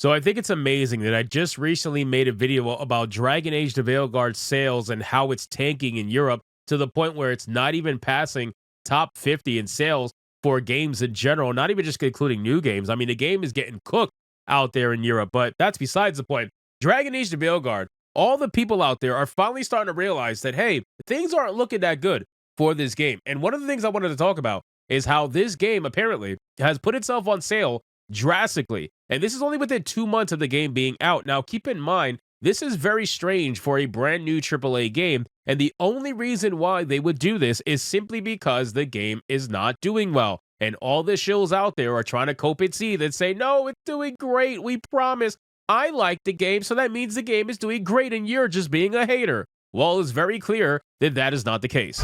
So I think it's amazing that I just recently made a video about Dragon Age the Veilguard sales and how it's tanking in Europe to the point where it's not even passing top 50 in sales for games in general, not even just including new games. I mean, the game is getting cooked out there in Europe, but that's besides the point. Dragon Age the Veilguard, all the people out there are finally starting to realize that, hey, things aren't looking that good for this game. And one of the things I wanted to talk about is how this game apparently has put itself on sale drastically. And this is only within 2 months of the game being out. Now, keep in mind, this is very strange for a brand new AAA game. And the only reason why they would do this is simply because the game is not doing well. And all the shills out there are trying to cope its teeth and say, no, it's doing great. We promise. I like the game, so that means the game is doing great and you're just being a hater. Well, it's very clear that that is not the case.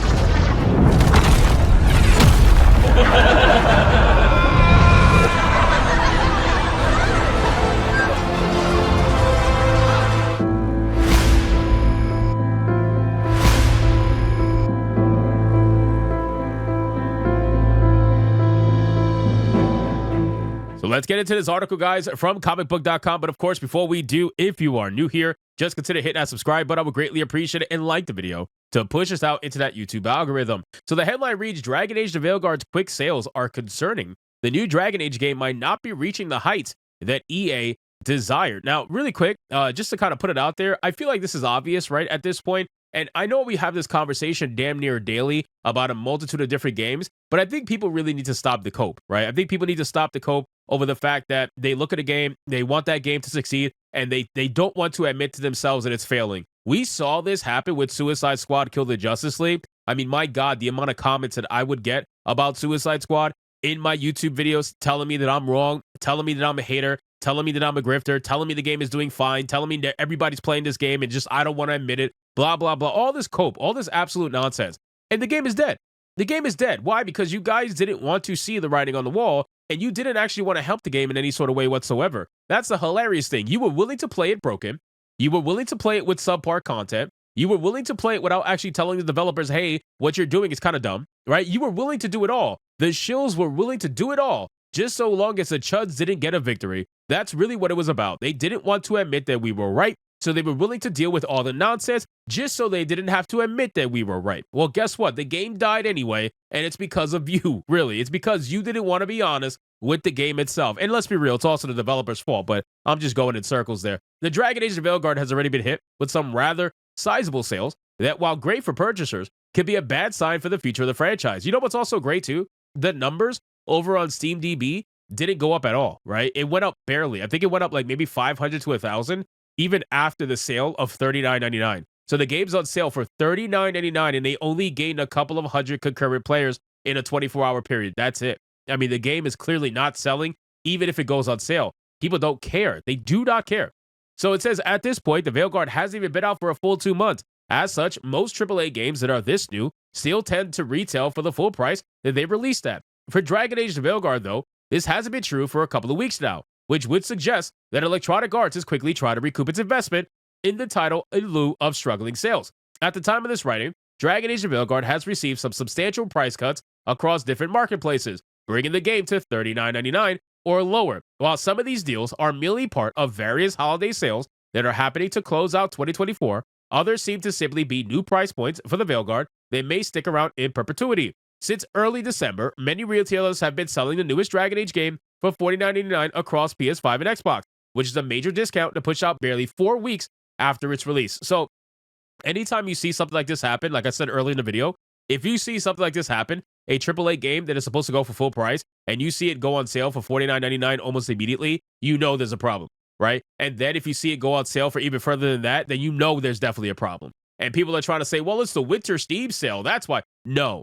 So let's get into this article, guys, from comicbook.com. But of course, before we do, if you are new here, just consider hitting that subscribe button. I would greatly appreciate it, and like the video to push us out into that YouTube algorithm. So the headline reads, Dragon Age the Veilguard's quick sales are concerning. The new Dragon Age game might not be reaching the heights that EA desired. Now, really quick, just to kind of put it out there, I feel like this is obvious, right, at this point. And I know we have this conversation damn near daily about a multitude of different games, but I think people really need to stop the cope, right? I think people need to stop the cope over the fact that they look at a game, they want that game to succeed, and they don't want to admit to themselves that it's failing. We saw this happen with Suicide Squad Kill the Justice League. I mean, my God, the amount of comments that I would get about Suicide Squad in my YouTube videos telling me that I'm wrong, telling me that I'm a hater, telling me that I'm a grifter, telling me the game is doing fine, telling me that everybody's playing this game and just I don't want to admit it, blah, blah, blah. All this cope, all this absolute nonsense. And the game is dead. The game is dead. Why? Because you guys didn't want to see the writing on the wall, and you didn't actually want to help the game in any sort of way whatsoever. That's the hilarious thing. You were willing to play it broken. You were willing to play it with subpar content. You were willing to play it without actually telling the developers, hey, what you're doing is kind of dumb, right? You were willing to do it all. The shills were willing to do it all, just so long as the chuds didn't get a victory. That's really what it was about. They didn't want to admit that we were right, so they were willing to deal with all the nonsense just so they didn't have to admit that we were right. Well, guess what? The game died anyway, and it's because of you, really. It's because you didn't want to be honest with the game itself. And let's be real, it's also the developer's fault, but I'm just going in circles there. The Dragon Age the Veilguard has already been hit with some rather sizable sales that, while great for purchasers, could be a bad sign for the future of the franchise. You know what's also great, too? The numbers over on SteamDB didn't go up at all, right? It went up barely. I think it went up like maybe 500 to 1,000, even after the sale of $39.99. So the game's on sale for $39.99, and they only gained a couple of hundred concurrent players in a 24-hour period. That's it. I mean, the game is clearly not selling, even if it goes on sale. People don't care. They do not care. So it says, at this point, the Veilguard hasn't even been out for a full 2 months. As such, most AAA games that are this new still tend to retail for the full price that they released at. For Dragon Age the Veilguard, though, this hasn't been true for a couple of weeks now, which would suggest that Electronic Arts is quickly trying to recoup its investment in the title in lieu of struggling sales. At the time of this writing, Dragon Age the Veilguard has received some substantial price cuts across different marketplaces, bringing the game to $39.99 or lower. While some of these deals are merely part of various holiday sales that are happening to close out 2024, others seem to simply be new price points for the Veilguard that may stick around in perpetuity. Since early December, many retailers have been selling the newest Dragon Age game for $49.99 across PS5 and Xbox, which is a major discount to push out barely 4 weeks after its release. So anytime you see something like this happen, like I said earlier in the video, if you see something like this happen, a AAA game that is supposed to go for full price, and you see it go on sale for $49.99 almost immediately, you know there's a problem, right? And then if you see it go on sale for even further than that, then you know there's definitely a problem. And people are trying to say, well, it's the winter Steam sale. That's why. No,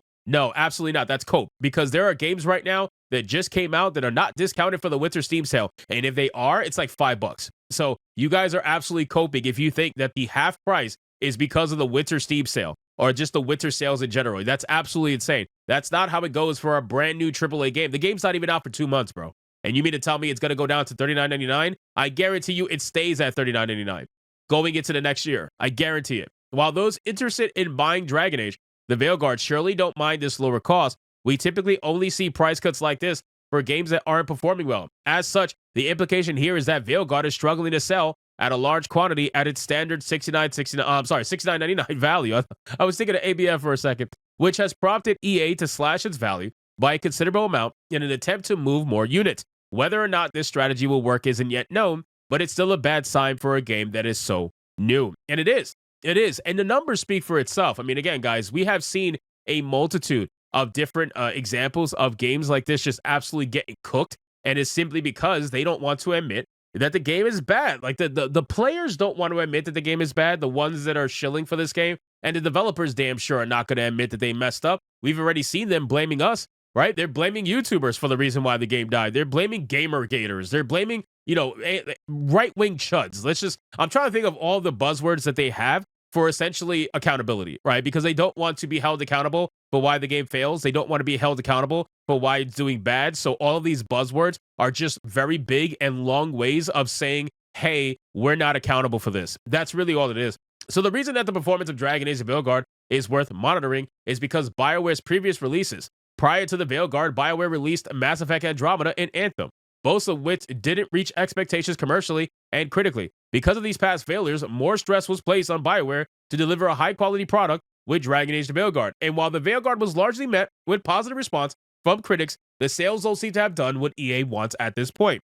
absolutely not. That's cope. Because there are games right now that just came out that are not discounted for the winter Steam sale. And if they are, it's like $5. So you guys are absolutely coping if you think that the half price is because of the winter Steam sale or just the winter sales in general. That's absolutely insane. That's not how it goes for a brand new AAA game. The game's not even out for 2 months, bro. And you mean to tell me it's going to go down to $39.99? I guarantee you it stays at $39.99 going into the next year. I guarantee it. While those interested in buying Dragon Age, the Veilguard surely don't mind this lower cost. We typically only see price cuts like this for games that aren't performing well. As such, The implication here is that Veilguard is struggling to sell at a large quantity at its standard $69.99 value. I was thinking of ABF for a second, which has prompted EA to slash its value by a considerable amount in an attempt to move more units. Whether or not this strategy will work isn't yet known, but it's still a bad sign for a game that is so new. And it is. It is. And the numbers speak for itself. I mean, again, guys, we have seen a multitude of different examples of games like this just absolutely getting cooked. And it's simply because they don't want to admit that the game is bad. Like the players don't want to admit that the game is bad, the ones that are shilling for this game, and the developers damn sure are not going to admit that they messed up. We've already seen them blaming us, right? They're blaming YouTubers for the reason why the game died. They're blaming gamer gators. They're blaming, right-wing chuds. I'm trying to think of all the buzzwords that they have for essentially accountability, right? Because they don't want to be held accountable for why the game fails. They don't want to be held accountable for why it's doing bad. So all of these buzzwords are just very big and long ways of saying, hey, we're not accountable for this. That's really all it is. So the reason that the performance of Dragon Age: The Veilguard is worth monitoring is because BioWare's previous releases. Prior to the Veilguard, BioWare released Mass Effect Andromeda and Anthem, both of which didn't reach expectations commercially and critically. Because of these past failures, more stress was placed on BioWare to deliver a high-quality product with Dragon Age: The Veilguard. And while the Veilguard was largely met with positive response from critics, the sales don't seem to have done what EA wants at this point.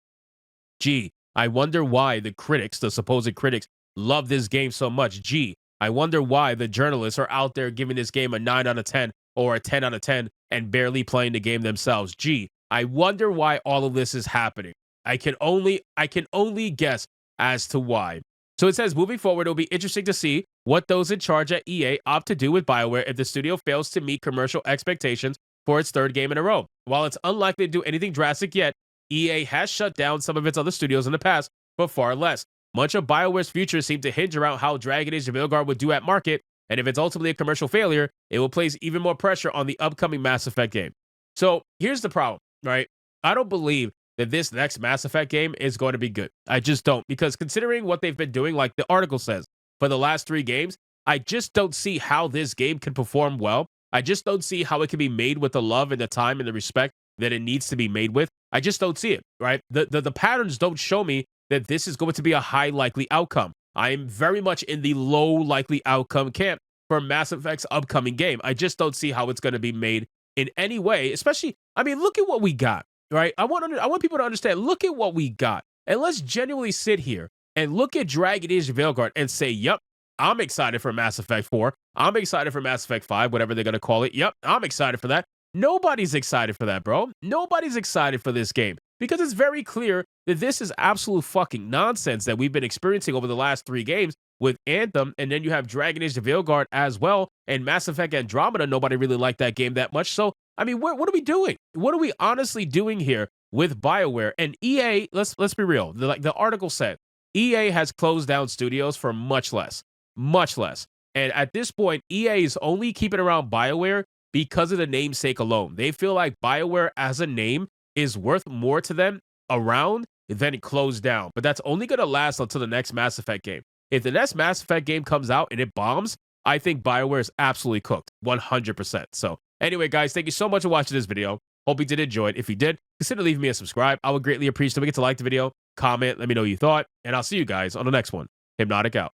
Gee, I wonder why the critics, the supposed critics, love this game so much. Gee, I wonder why the journalists are out there giving this game a 9 out of 10 or a 10 out of 10 and barely playing the game themselves. Gee, I wonder why all of this is happening. I can only guess as to why. So it says, moving forward, it'll be interesting to see what those in charge at EA opt to do with BioWare if the studio fails to meet commercial expectations for its third game in a row. While it's unlikely to do anything drastic yet, EA has shut down some of its other studios in the past, but far less. Much of BioWare's future seemed to hinge around how Dragon Age: The Veilguard would do at market, and if it's ultimately a commercial failure, it will place even more pressure on the upcoming Mass Effect game. So here's the problem, right? I don't believe that this next Mass Effect game is going to be good. I just don't, because considering what they've been doing, like the article says, for the last 3 games, I just don't see how this game can perform well. I just don't see how it can be made with the love and the time and the respect that it needs to be made with. I just don't see it, right? The patterns don't show me that this is going to be a high likely outcome. I am very much in the low likely outcome camp for Mass Effect's upcoming game. I just don't see how it's going to be made in any way, especially, I mean, look at what we got, right? I want people to understand, look at what we got. And let's genuinely sit here and look at Dragon Age: The Veilguard and say, yep, I'm excited for Mass Effect 4. I'm excited for Mass Effect 5, whatever they're going to call it. Yep, I'm excited for that. Nobody's excited for that, bro. Nobody's excited for this game because it's very clear that this is absolute fucking nonsense that we've been experiencing over the last 3 games with Anthem, and then you have Dragon Age: The Veilguard as well, and Mass Effect Andromeda. Nobody really liked that game that much. So, I mean, what are we doing? What are we honestly doing here with BioWare? And EA, let's be real. Like the article said, EA has closed down studios for much less. And at this point, EA is only keeping around BioWare because of the namesake alone. They feel like BioWare as a name is worth more to them around than it closed down. But that's only going to last until the next Mass Effect game. If the next Mass Effect game comes out and it bombs, I think BioWare is absolutely cooked, 100%. So anyway, guys, thank you so much for watching this video. Hope you did enjoy it. If you did, consider leaving me a subscribe. I would greatly appreciate it. Don't forget to like the video, comment, let me know what you thought, and I'll see you guys on the next one. Hypnotic out.